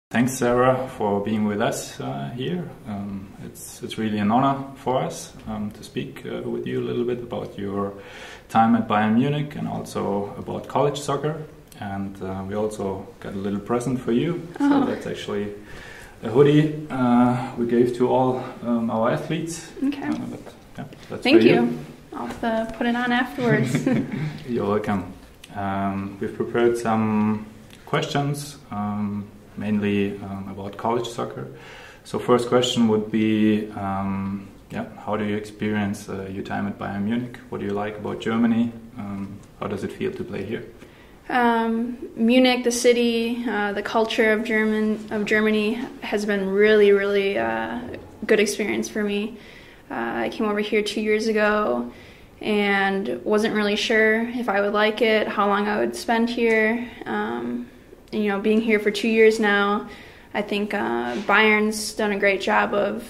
Thanks, Sarah, for being with us here. It's really an honor for us to speak with you a little bit about your time at Bayern Munich and also about college soccer. And we also got a little present for you. So that's actually a hoodie we gave to all our athletes. Okay. That's Thank you. I'll have to put it on afterwards. You're welcome. We've prepared some questions. Mainly about college soccer. So first question would be, how do you experience your time at Bayern Munich? What do you like about Germany? How does it feel to play here? Munich, the city, the culture of Germany has been really good experience for me. I came over here 2 years ago and wasn't really sure if I would like it, how long I would spend here. Being here for 2 years now, I think Bayern's done a great job of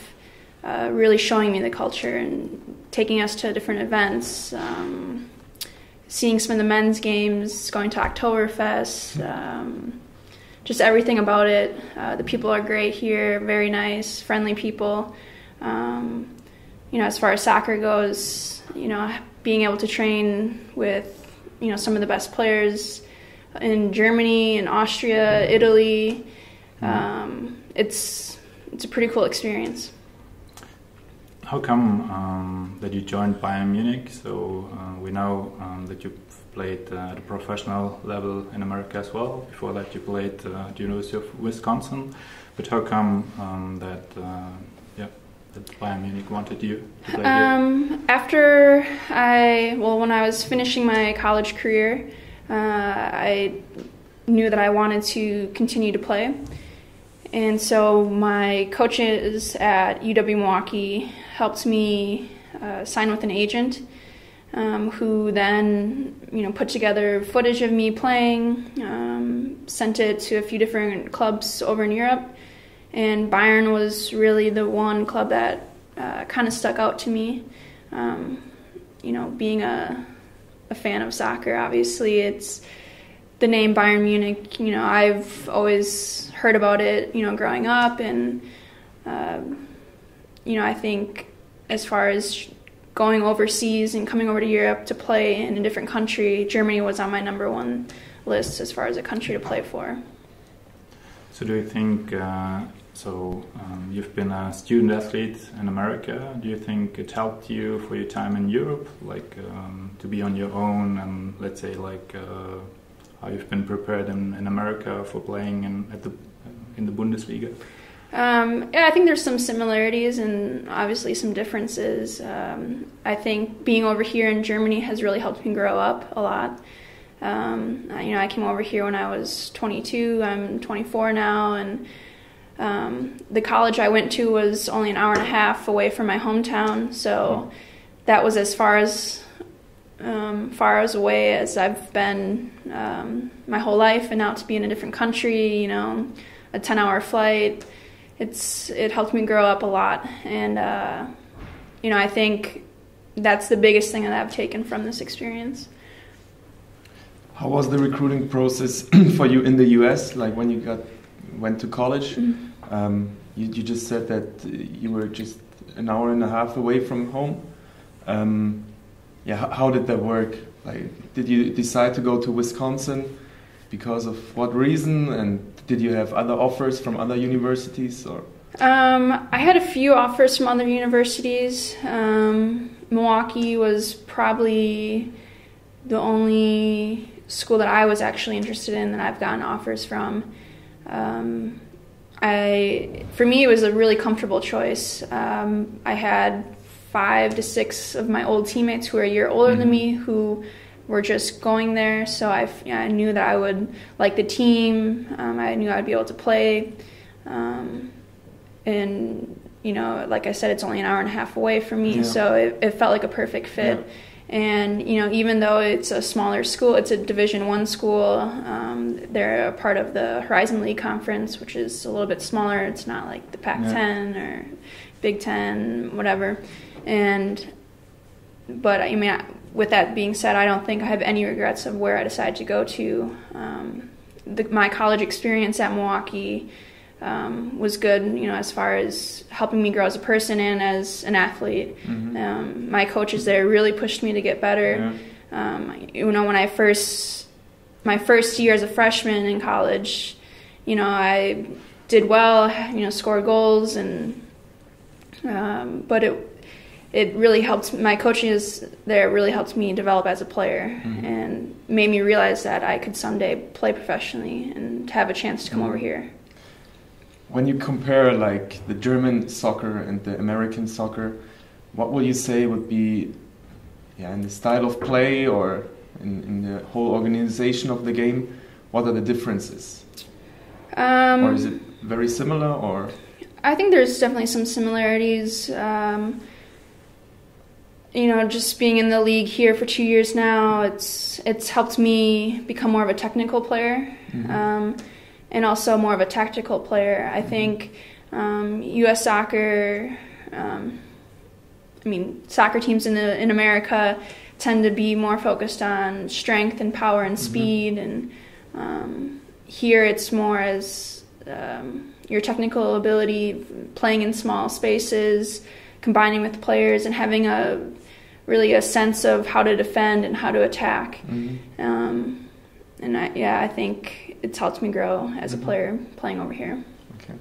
really showing me the culture and taking us to different events, seeing some of the men's games, going to Oktoberfest, just everything about it. The people are great here, very nice, friendly people. As far as soccer goes, being able to train with, some of the best players in Germany and Austria, Italy, it's a pretty cool experience. How come that you joined Bayern Munich? So we know that you played at a professional level in America as well. Before that you played at the University of Wisconsin. But how come that Bayern Munich wanted you to play here? When I was finishing my college career, I knew that I wanted to continue to play, and so my coaches at UW Milwaukee helped me sign with an agent who then put together footage of me playing, sent it to a few different clubs over in Europe, and Bayern was really the one club that kind of stuck out to me. Being a fan of soccer, obviously, it's the name Bayern Munich. I've always heard about it, growing up, and I think as far as going overseas and coming over to Europe to play in a different country, Germany was on my number one list as far as a country to play for. So do you think, you've been a student athlete in America, do you think it helped you for your time in Europe, to be on your own, and let's say how you've been prepared in America for playing in the Bundesliga? I think there's some similarities and obviously some differences. I think being over here in Germany has really helped me grow up a lot. I came over here when I was 22. I'm 24 now, and the college I went to was only an hour and a half away from my hometown, so that was as far as away as I've been my whole life. And now to be in a different country, a 10-hour flight, it helped me grow up a lot. And I think that's the biggest thing that I've taken from this experience. How was the recruiting process for you in the US, like when you went to college? Mm-hmm. You just said that you were just an hour and a half away from home. How did that work? Like, did you decide to go to Wisconsin because of what reason? And did you have other offers from other universities? Or I had a few offers from other universities. Milwaukee was probably the only school that I was actually interested in that I've gotten offers from. For me, it was a really comfortable choice. I had 5 to 6 of my old teammates who are a year older than me who were just going there, so I knew that I would like the team. I knew I'd be able to play, and like I said, it's only an hour and a half away from me, so it felt like a perfect fit. Yeah. And even though it's a smaller school, it's a Division I school. They're a part of the Horizon League Conference, which is a little bit smaller. It's not like the Pac-10 or Big Ten, whatever. But with that being said, I don't think I have any regrets of where I decided to go to. My college experience at Milwaukee was good, as far as helping me grow as a person and as an athlete. My coaches there really pushed me to get better. When my first year as a freshman in college, I did well, scored goals, but it really helped. My coaches there really helped me develop as a player and made me realize that I could someday play professionally and have a chance to come over here. When you compare like the German soccer and the American soccer, what will you say would be, in the style of play or in the whole organization of the game, what are the differences? Or is it very similar? Or I think there's definitely some similarities. Just being in the league here for 2 years now, it's helped me become more of a technical player. And also more of a tactical player. I think U.S. soccer, soccer teams in America tend to be more focused on strength and power and speed, and here it's more as your technical ability, playing in small spaces, combining with players, and having a sense of how to defend and how to attack. I think it's helped me grow as a player playing over here. Okay.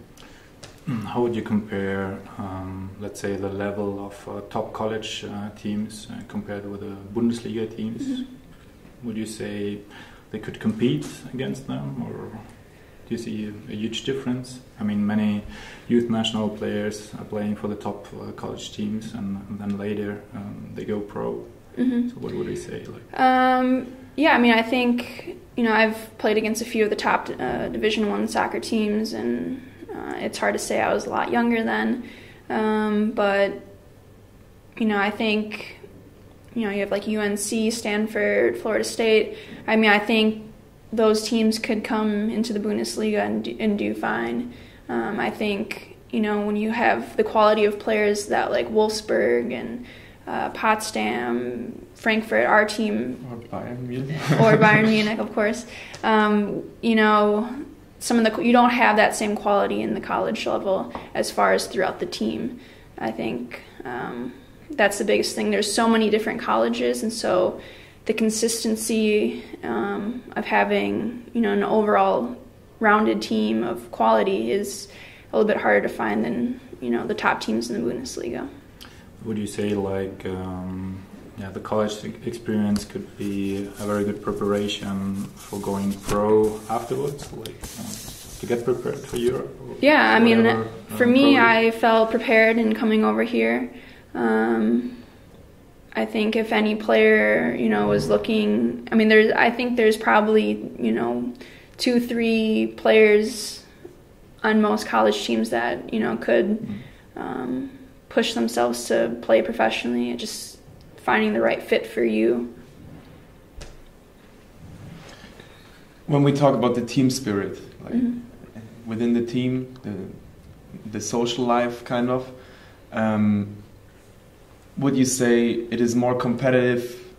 How would you compare, let's say, the level of top college teams compared with the Bundesliga teams? Would you say they could compete against them, or do you see a huge difference? I mean, many youth national players are playing for the top college teams, and then later they go pro. So what would you say? I think I've played against a few of the top Division I soccer teams, and it's hard to say. I was a lot younger then, but I think you have like UNC, Stanford, Florida State. I think those teams could come into the Bundesliga and do fine. I think when you have the quality of players that like Wolfsburg and Potsdam, Frankfurt, our team, or Bayern Munich, of course. Some of you don't have that same quality in the college level as far as throughout the team. I think that's the biggest thing. There's so many different colleges, and so the consistency of having an overall rounded team of quality is a little bit harder to find than the top teams in the Bundesliga. Would you say the college experience could be a very good preparation for going pro afterwards, to get prepared for Europe? Yeah, for me, I felt prepared in coming over here. I think if any player, was looking, I think there's probably, 2-3 players on most college teams that, could push themselves to play professionally. Just finding the right fit for you. When we talk about the team spirit, within the team, the social life kind of, would you say it is more competitive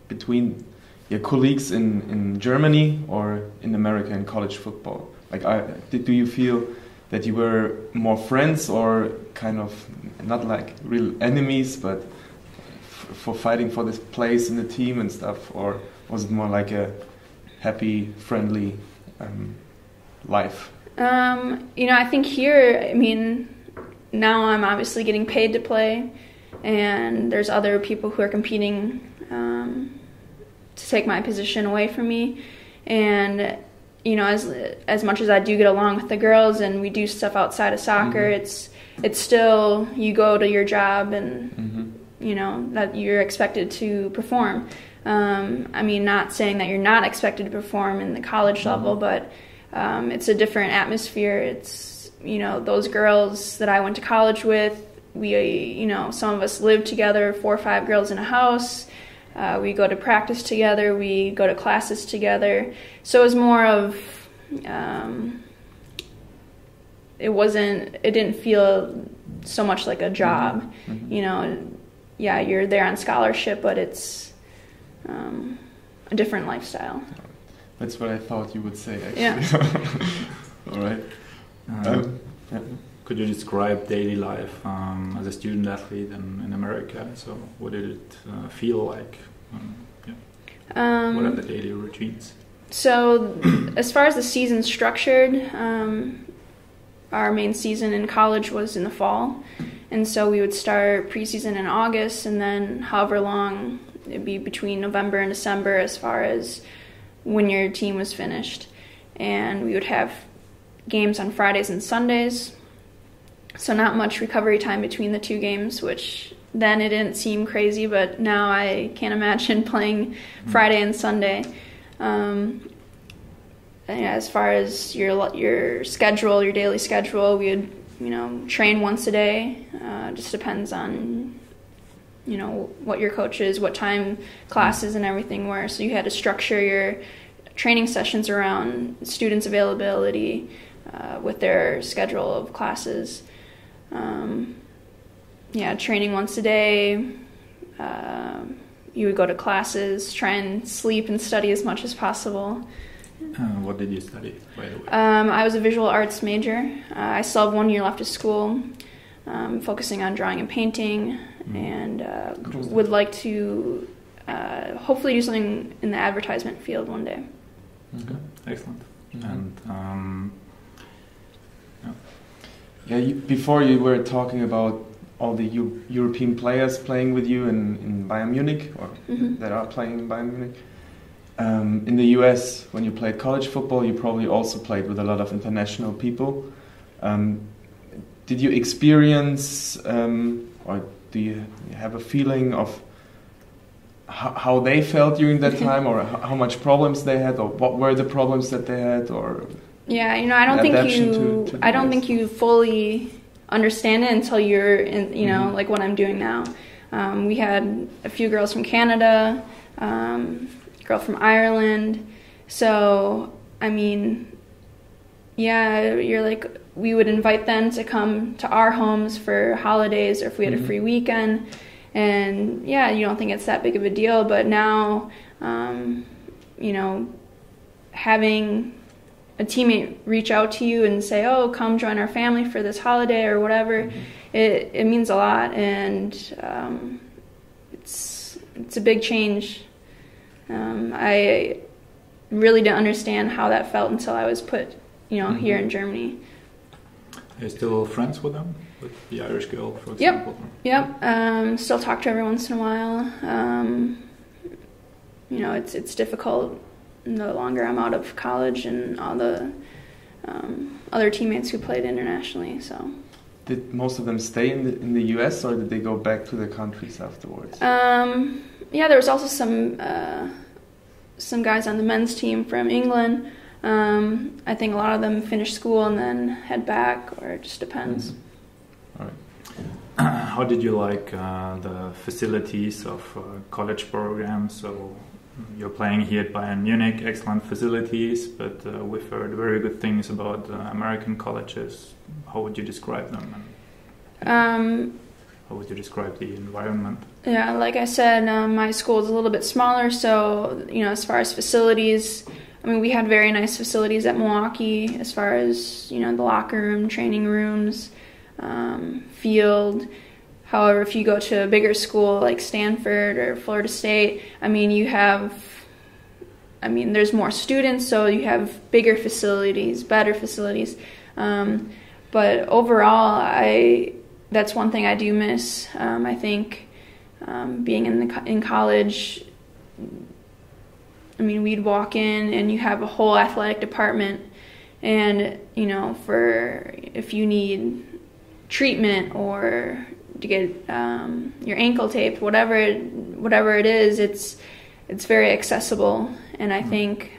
between your colleagues in Germany or in America in college football? Do you feel that you were more friends, or kind of not like real enemies, but for fighting for this place in the team and stuff, or was it more like a happy, friendly life? I think here, now I'm obviously getting paid to play, and there's other people who are competing to take my position away from me. And as much as I do get along with the girls and we do stuff outside of soccer, it's still, you go to your job and that you're expected to perform. Not saying that you're not expected to perform in the college level, but it's a different atmosphere. It's those girls that I went to college with, we some of us live together, 4 or 5 girls in a house. We go to practice together, we go to classes together. So it was more of, it didn't feel so much like a job. You're there on scholarship, but it's a different lifestyle. That's what I thought you would say, actually. Yeah. All right. Yeah. Could you describe daily life as a student athlete in America? So what did it feel like? What are the daily routines? So as far as the season's structured, our main season in college was in the fall. And so we would start preseason in August, and then however long, it'd be between November and December as far as when your team was finished. And we would have games on Fridays and Sundays. So not much recovery time between the two games, which then it didn't seem crazy, but now I can't imagine playing Friday and Sunday. As far as your schedule, your daily schedule, we would train once a day. Just depends on what your coach is, what time classes and everything were. So you had to structure your training sessions around students' availability with their schedule of classes. Training once a day. You would go to classes, try and sleep and study as much as possible. What did you study, by the way? I was a visual arts major. I still have 1 year left of school, focusing on drawing and painting, and would like to hopefully do something in the advertisement field one day. Okay, excellent. And before you were talking about all the European players playing with you in Bayern Munich, or that are playing in Bayern Munich. In the US, when you played college football, you probably also played with a lot of international people. Did you experience, or do you have a feeling of how they felt during that time, or how much problems they had, or what were the problems that they had, or I don't think you fully understand it until you're in, like what I'm doing now. We had a few girls from Canada, girl from Ireland. So, we would invite them to come to our homes for holidays, or if we had a free weekend. And you don't think it's that big of a deal, but now, having a teammate reach out to you and say, "Oh, come join our family for this holiday," or whatever, it means a lot, and it's a big change. I really didn't understand how that felt until I was put, here in Germany. Are you still friends with them, with the Irish girl, for example? Yep. Still talk to her every once in a while. It's difficult the longer I'm out of college and all the other teammates who played internationally. So. Did most of them stay in the US, or did they go back to their countries afterwards? There was also some guys on the men's team from England. I think a lot of them finished school and then head back, or it just depends. All right. How did you like the facilities of college programs? So you're playing here at Bayern Munich, excellent facilities, but we've heard very good things about American colleges. How would you describe them? How would you describe the environment? Yeah, like I said, my school is a little bit smaller, so, as far as facilities, we had very nice facilities at Milwaukee as far as, the locker room, training rooms, field. However, if you go to a bigger school like Stanford or Florida State, there's more students, so you have bigger facilities, better facilities. But overall, that's one thing I do miss. I think being in college, we'd walk in and you have a whole athletic department, and for if you need treatment or to get your ankle taped, whatever it is, it's very accessible. And I think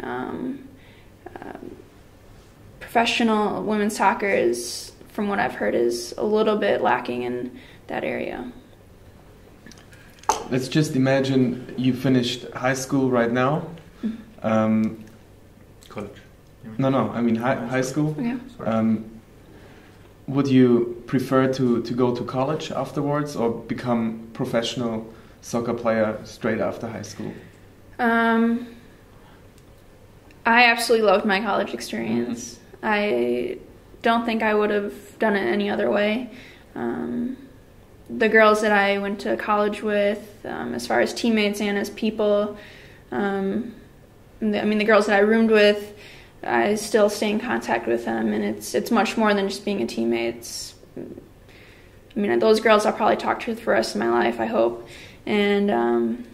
professional women's soccer is, from what I've heard, is a little bit lacking in that area. Let's just imagine you finished high school right now. College. No, high school. Yeah. Would you prefer to go to college afterwards, or become professional soccer player straight after high school? I absolutely loved my college experience. I don't think I would have done it any other way. The girls that I went to college with, as far as teammates and as people, the girls that I roomed with, I still stay in contact with them, and it's much more than just being a teammate. Those girls I'll probably talk to for the rest of my life, I hope. And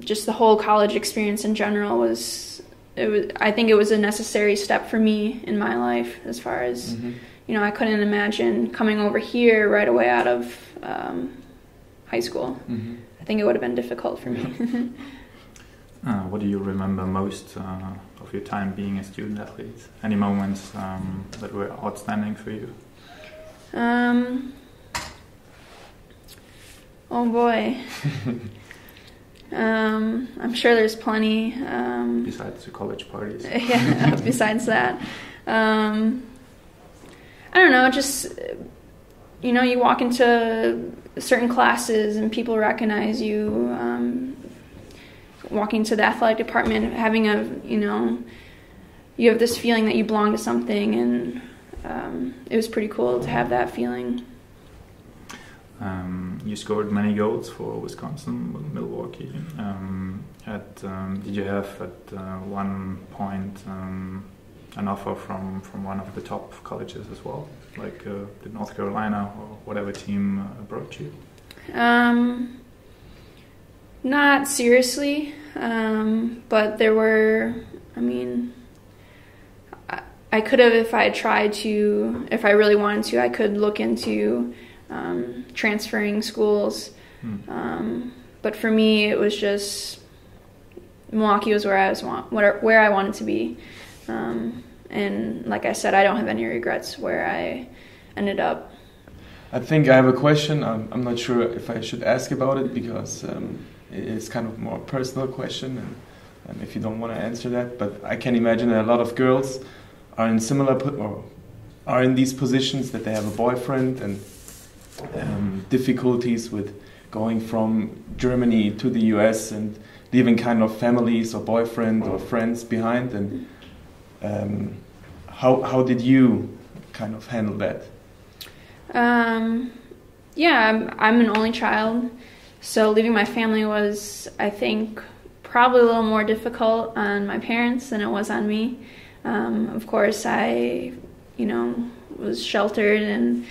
just the whole college experience in general I think it was a necessary step for me in my life, as far as, I couldn't imagine coming over here right away out of high school. I think it would have been difficult for me. What do you remember most of your time being a student athlete? Any moments that were outstanding for you? Oh boy. I'm sure there's plenty. Besides the college parties. Yeah, besides that. I don't know, just, you walk into certain classes and people recognize you. Walking to the athletic department, having you have this feeling that you belong to something, and it was pretty cool to have that feeling. You scored many goals for Wisconsin, Milwaukee. Did you have at one point an offer from one of the top colleges as well, like the North Carolina or whatever team approached you? Not seriously, but there were, I could have, if I had tried to, if I really wanted to, I could look into transferring schools. But for me, it was just, Milwaukee was where I wanted to be. And like I said, I don't have any regrets where I ended up. I think I have a question. I'm not sure if I should ask about it, because it's kind of more personal question, and if you don't want to answer that, but I can imagine that a lot of girls are in are in these positions, that they have a boyfriend, and difficulties with going from Germany to the US and leaving kind of families or boyfriend or friends behind, and how did you kind of handle that? Yeah, I'm an only child, so leaving my family was, I think, probably a little more difficult on my parents than it was on me. Of course, I, was sheltered and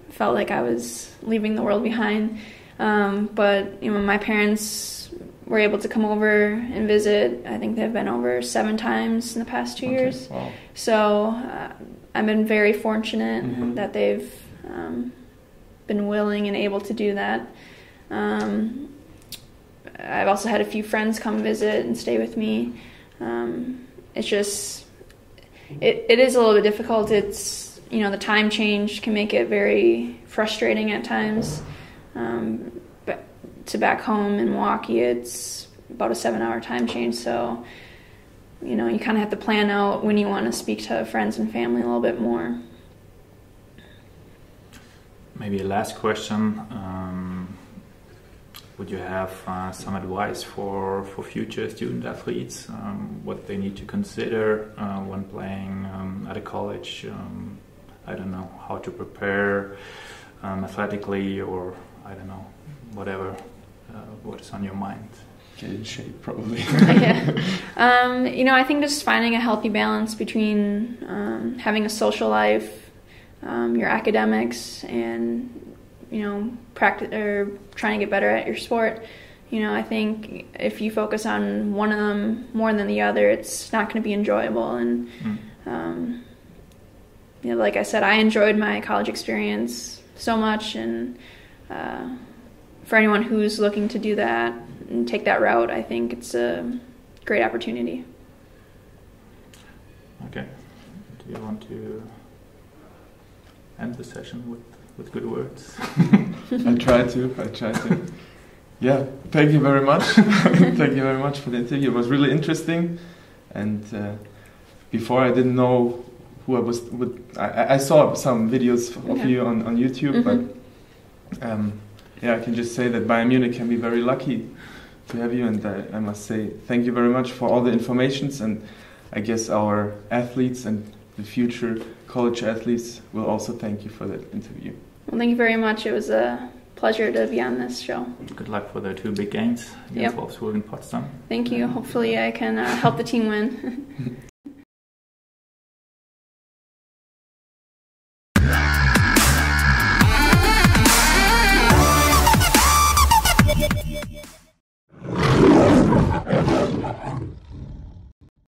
felt like I was leaving the world behind. But, my parents were able to come over and visit. I think they've been over 7 times in the past 2 years. Wow. So I've been very fortunate that they've been willing and able to do that. I've also had a few friends come visit and stay with me. It's just, it is a little bit difficult. It's, the time change can make it very frustrating at times. But to back home in Milwaukee, it's about a 7-hour time change. So, you kind of have to plan out when you want to speak to friends and family a little bit more. Maybe a last question. Would you have some advice for future student athletes, what they need to consider when playing at a college? I don't know, how to prepare athletically, or I don't know, whatever, what is on your mind? Get in shape, probably. Yeah. I think just finding a healthy balance between having a social life, your academics, and practice or trying to get better at your sport. I think if you focus on one of them more than the other, it's not going to be enjoyable. And like I said, I enjoyed my college experience so much, and for anyone who's looking to do that and take that route, I think it's a great opportunity. Okay. Do you want to end the session with good words? I try to. Yeah, thank you very much. Thank you very much for the interview. It was really interesting, and before I didn't know who I was with. I saw some videos of you on YouTube, but I can just say that Bayern Munich can be very lucky to have you, and I must say thank you very much for all the informations, and I guess our athletes and the future college athletes will also thank you for that interview. Well, thank you very much. It was a pleasure to be on this show. Good luck for the 2 big games against Wolfsburg and Potsdam. Thank you. Hopefully I can help the team win.